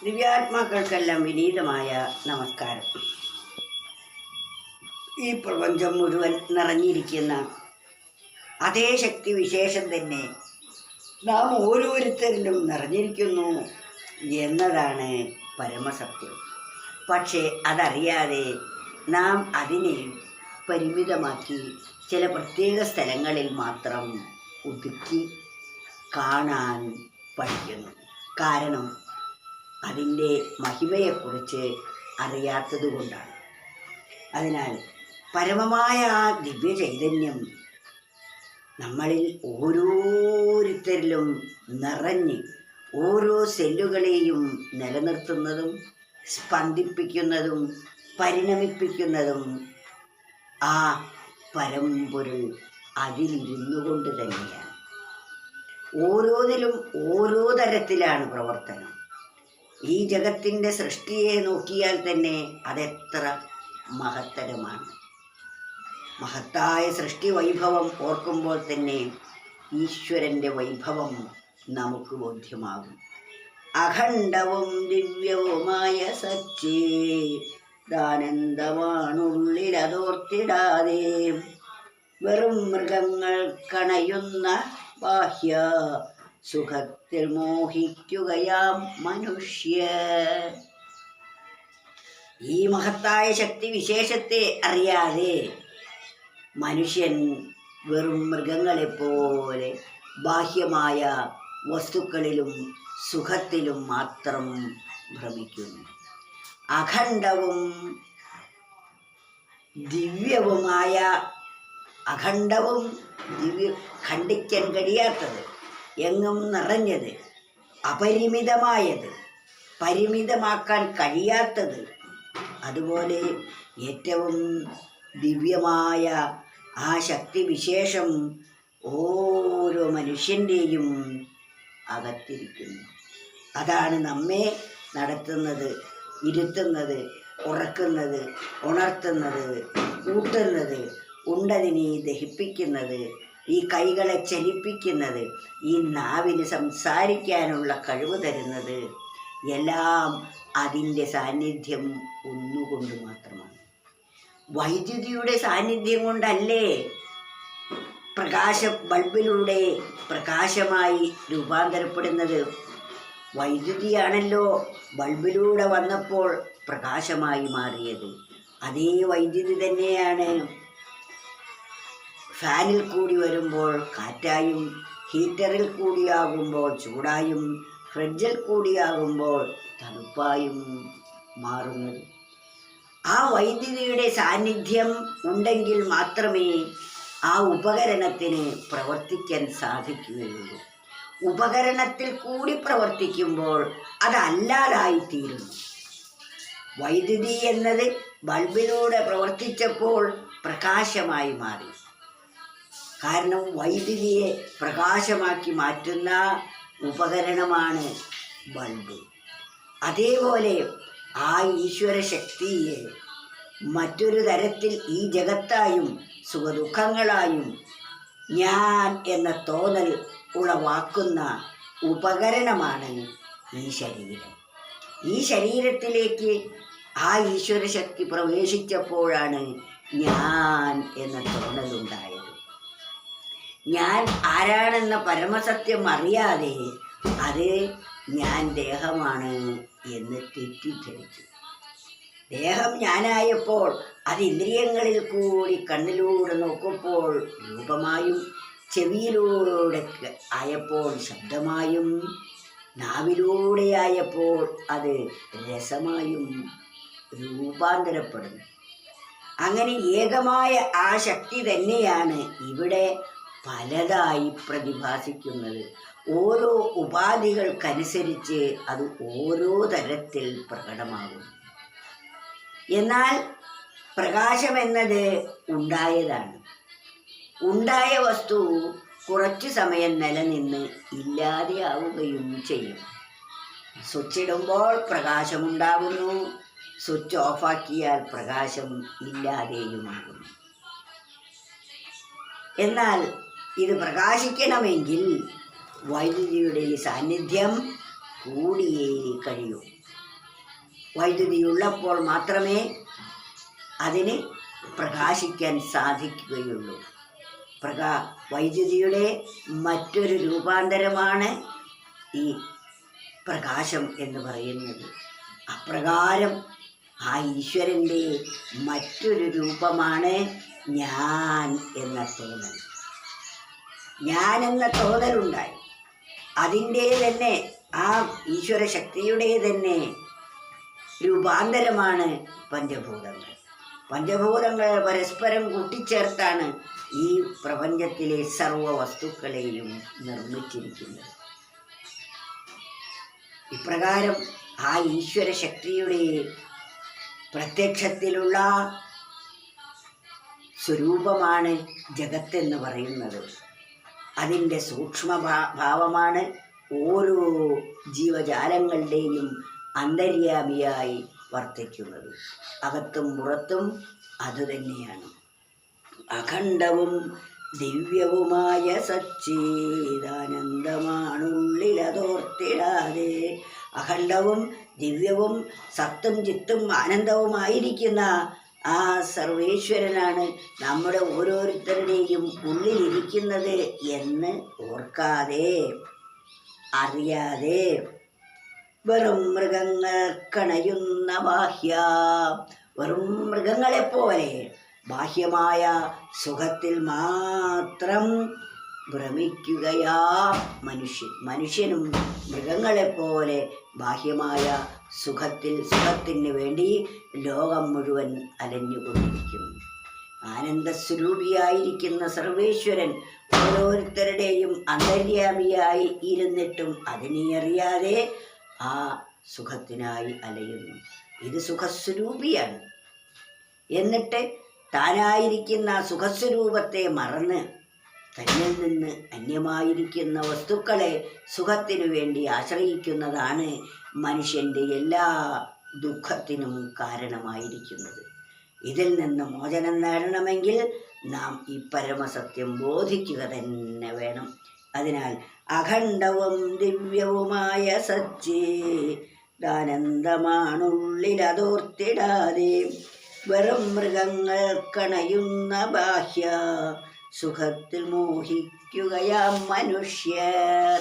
ദിവ്യാത്മാക്കൾക്കെല്ലാം വിനീതമായ നമസ്കാരം. ഈ പ്രപഞ്ചം മുഴുവൻ നിറഞ്ഞിരിക്കുന്ന അതേ ശക്തി വിശേഷം തന്നെ നാം ഓരോരുത്തരിലും നിറഞ്ഞിരിക്കുന്നു എന്നതാണ് പരമസത്യം. പക്ഷേ അതറിയാതെ നാം അതിനെ പരിമിതമാക്കി ചില പ്രത്യേക സ്ഥലങ്ങളിൽ മാത്രം ഒതുക്കി കാണാൻ പഠിക്കുന്നു. കാരണം അതിൻ്റെ മഹിമയെക്കുറിച്ച് അറിയാത്തത് കൊണ്ടാണ്. അതിനാൽ പരമമായ ആ ദിവ്യ ചൈതന്യം നമ്മളിൽ ഓരോരുത്തരിലും നിറഞ്ഞ് ഓരോ സെല്ലുകളെയും നിലനിർത്തുന്നതും സ്പന്ദിപ്പിക്കുന്നതും പരിണമിപ്പിക്കുന്നതും ആ പരമ്പൊരുൾ അതിലിരുന്നു കൊണ്ട് തന്നെയാണ്. ഓരോന്നിലും ഓരോ തരത്തിലാണ് പ്രവർത്തനം. ഈ ജഗത്തിൻ്റെ സൃഷ്ടിയെ നോക്കിയാൽ തന്നെ അതെത്ര മഹത്തരമാണ്. മഹത്തായ സൃഷ്ടി വൈഭവം ഓർക്കുമ്പോൾ തന്നെ ഈശ്വരൻ്റെ വൈഭവം നമുക്ക് ബോധ്യമാകും. അഖണ്ഡവും ദിവ്യവുമായ സച്ചിദാനന്ദമാണുള്ളിലതോർത്തിടാതെ വെറും മൃഗങ്ങൾ കണയുന്ന ബാഹ്യ സുഖത്തിൽ മോഹിക്കുകയാം മനുഷ്യ. ഈ മഹത്തായ ശക്തി വിശേഷത്തെ അറിയാതെ മനുഷ്യൻ വെറും മൃഗങ്ങളെപ്പോലെ ബാഹ്യമായ വസ്തുക്കളിലും സുഖത്തിലും മാത്രം ഭ്രമിക്കുന്നു. അഖണ്ഡവും ദിവ്യവുമായ അഖണ്ഡവും ഖണ്ഡിക്കാൻ കഴിയാത്തത്, എങ്ങും നിറഞ്ഞത്, അപരിമിതമായത്, പരിമിതമാക്കാൻ കഴിയാത്തത്, അതുപോലെ ഏറ്റവും ദിവ്യമായ ആ ശക്തി വിശേഷം ഓരോ മനുഷ്യൻ്റെയും അകത്തിരിക്കുന്നു. അതാണ് നമ്മെ നടത്തുന്നത്, ഇരുത്തുന്നത്, ഉറക്കുന്നത്, ഉണർത്തുന്നത്, കൂട്ടുന്നത്, ഉണ്ടതിനെ ദഹിപ്പിക്കുന്നത്, ഈ കൈകളെ ചലിപ്പിക്കുന്നത്, ഈ നാവിന് സംസാരിക്കാനുള്ള കഴിവ് തരുന്നത് എല്ലാം അതിൻ്റെ സാന്നിധ്യം ഒന്നുകൊണ്ട് മാത്രമാണ്. വൈദ്യുതിയുടെ സാന്നിധ്യം കൊണ്ടല്ലേ ബൾബിലൂടെ പ്രകാശമായി രൂപാന്തരപ്പെടുന്നത്? വൈദ്യുതിയാണല്ലോ ബൾബിലൂടെ വന്നപ്പോൾ പ്രകാശമായി മാറിയത്. അതേ വൈദ്യുതി തന്നെയാണ് ഫാനിൽ കൂടി വരുമ്പോൾ കാറ്റായും, ഹീറ്ററിൽ കൂടിയാകുമ്പോൾ ചൂടായും, ഫ്രിഡ്ജിൽ കൂടിയാകുമ്പോൾ തണുപ്പായും മാറുന്നത്. ആ വൈദ്യുതിയുടെ സാന്നിധ്യം ഉണ്ടെങ്കിൽ മാത്രമേ ആ ഉപകരണത്തിന് പ്രവർത്തിക്കാൻ സാധിക്കുകയുള്ളൂ. ഉപകരണത്തിൽ കൂടി പ്രവർത്തിക്കുമ്പോൾ അതല്ലാതായിത്തീരുന്നു. വൈദ്യുതി എന്നത് ബൾബിലൂടെ പ്രവർത്തിച്ചപ്പോൾ പ്രകാശമായി മാറി. കാരണം വൈദ്യുതിയെ പ്രകാശമാക്കി മാറ്റുന്ന ഉപകരണമാണ് ബൾബ്. അതേപോലെ ആ ഈശ്വര ശക്തിയെ മറ്റൊരു തരത്തിൽ ഈ ജഗത്തായും സുഖദുഃഖങ്ങളായും ഞാൻ എന്ന തോന്നൽ ഉളവാക്കുന്ന ഉപകരണമാണ് ഈ ശരീരം. ഈ ശരീരത്തിലേക്ക് ആ ഈശ്വര ശക്തി പ്രവേശിച്ചപ്പോഴാണ് ഞാൻ എന്ന തോന്നലുണ്ടായത്. ഞാൻ ആരാണെന്ന പരമസത്യം അറിയാതെ അത് ഞാൻ ദേഹമാണ് എന്ന് തെറ്റിദ്ധരിച്ചു. ദേഹം ഞാനായപ്പോൾ അത് ഇന്ദ്രിയങ്ങളിൽ കൂടി കണ്ണിലൂടെ നോക്കുമ്പോൾ രൂപമായും, ചെവിയിലൂടെ ആയപ്പോൾ ശബ്ദമായും, നാവിലൂടെയായപ്പോൾ അത് രസമായും രൂപാന്തരപ്പെടുന്നു. അങ്ങനെ ഏകമായ ആ ശക്തി തന്നെയാണ് ഇവിടെ പലതായി പ്രതിഭാസിക്കുന്നത്. ഓരോ ഉപാധികൾക്കനുസരിച്ച് അത് ഓരോ തരത്തിൽ പ്രകടമാകുന്നു. എന്നാൽ പ്രകാശമെന്നത് ഉണ്ടായതാണ്. ഉണ്ടായ വസ്തു കുറച്ചു സമയം നിലനിന്ന് ഇല്ലാതെയാവുകയും ചെയ്യും. സ്വിച്ച് ഇടുമ്പോൾ പ്രകാശമുണ്ടാകുന്നു, സ്വിച്ച് ഓഫാക്കിയാൽ പ്രകാശം ഇല്ലാതെയുമാകുന്നു. എന്നാൽ ഇത് പ്രകാശിക്കണമെങ്കിൽ വൈദ്യുതിയുടെ സാന്നിധ്യം കൂടിയേ കഴിയൂ. വൈദ്യുതി ഉള്ളപ്പോൾ മാത്രമേ അതിന് പ്രകാശിക്കാൻ സാധിക്കുകയുള്ളൂ. വൈദ്യുതിയുടെ മറ്റൊരു രൂപാന്തരമാണ് ഈ പ്രകാശം എന്ന് പറയുന്നത്. അപ്രകാരം ആ ഈശ്വരൻ്റെ മറ്റൊരു രൂപമാണ് ഞാൻ എന്ന തോന്നൽ. ഞാൻ എന്ന തോന്നലുണ്ടായി. അതിൻ്റെ തന്നെ ആ ഈശ്വര ശക്തിയുടെ തന്നെ രൂപാന്തരമാണ് പഞ്ചഭൂതങ്ങൾ. പഞ്ചഭൂതങ്ങൾ പരസ്പരം കൂട്ടിച്ചേർത്താണ് ഈ പ്രപഞ്ചത്തിലെ സർവ വസ്തുക്കളെയും നിർമ്മിച്ചിരിക്കുന്നത്. ഇപ്രകാരം ആ ഈശ്വര ശക്തിയുടെ പ്രത്യക്ഷത്തിലുള്ള സ്വരൂപമാണ് ജഗത്തെന്ന് പറയുന്നത്. അതിൻ്റെ സൂക്ഷ്മഭാവമാണ് ഓരോ ജീവജാലങ്ങളുടെയും അന്തര്യാമിയായി വർത്തിക്കുന്നത്. അകത്തും പുറത്തും അതുതന്നെയാണ്. അഖണ്ഡവും ദിവ്യവുമായ സച്ചിദാനന്ദമാണുള്ളിലതോർത്തിടാതെ. അഖണ്ഡവും ദിവ്യവും സത്തും ചിത്തും ആനന്ദവുമായിരിക്കുന്ന ആ സർവേശ്വരനാണ് നമ്മുടെ ഓരോരുത്തരുടെയും ഉള്ളിലിരിക്കുന്നത് എന്ന് ഓർക്കാതെ, അറിയാതെ വെറും മൃഗങ്ങൾക്കണയുന്ന വെറും മൃഗങ്ങളെപ്പോലെ ബാഹ്യമായ സുഖത്തിൽ മാത്രം ഭ്രമിക്കുകയാ മനുഷ്യനും മൃഗങ്ങളെപ്പോലെ ബാഹ്യമായ സുഖത്തിന് വേണ്ടി ലോകം മുഴുവൻ അലഞ്ഞുകൊണ്ടിരിക്കുന്നു. ആനന്ദസ്വരൂപിയായിരിക്കുന്ന സർവേശ്വരൻ ഓരോരുത്തരുടെയും അന്തര്യാമിയായി ഇരുന്നിട്ടും അതിനെ അറിയാതെ ആ സുഖത്തിനായി അലയുന്നു. ഇത് സുഖസ്വരൂപിയാണ്. എന്നിട്ട് താനായിരിക്കുന്ന സുഖസ്വരൂപത്തെ മറന്ന് തന്നിൽ നിന്ന് അന്യമായിരിക്കുന്ന വസ്തുക്കളെ സുഖത്തിനു വേണ്ടി ആശ്രയിക്കുന്നതാണ് മനുഷ്യൻ്റെ എല്ലാ ദുഃഖത്തിനും കാരണമായിരിക്കുന്നത്. ഇതിൽ നിന്ന് മോചനം നേടണമെങ്കിൽ നാം ഈ പരമസത്യം ബോധിക്കുക തന്നെ വേണം. അതിനാൽ അഖണ്ഡവും ദിവ്യവുമായ സച്ചിദാനന്ദമാണുള്ളിലതോർത്തിടാതെ വെറും മൃഗങ്ങൾക്കണയുന്ന ബാഹ്യ സുഖത്തിൽ മോഹിക്കുകയാം മനുഷ്യർ.